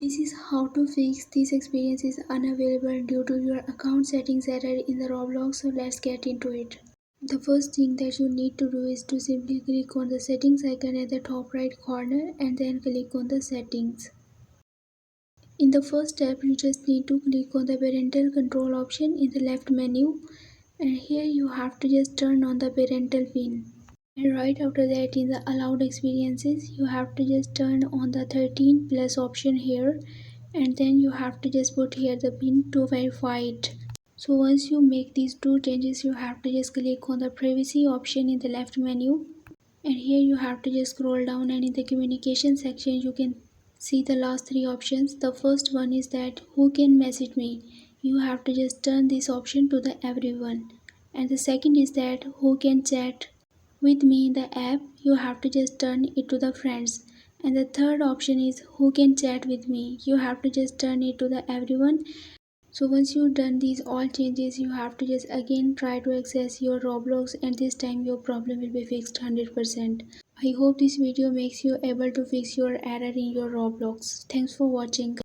This is how to fix this experience is unavailable due to your account settings error in the Roblox, so let's get into it. The first thing that you need to do is to simply click on the settings icon at the top right corner and then click on the settings. In the first step, you just need to click on the parental control option in the left menu, and here you have to just turn on the parental pin. And right after that, in the allowed experiences, you have to just turn on the 13 plus option here, and then you have to just put here the pin to verify it. So once you make these two changes, you have to just click on the privacy option in the left menu, and here you have to just scroll down, and in the communication section you can see the last three options. The first one is that who can message me. You have to just turn this option to the everyone. And the second is that who can chat with me in the app. You have to just turn it to the friends. And the third option is who can chat with me. You have to just turn it to the everyone. So once you've done these all changes, you have to just again try to access your Roblox, and this time your problem will be fixed 100%. I hope this video makes you able to fix your error in your Roblox. Thanks for watching.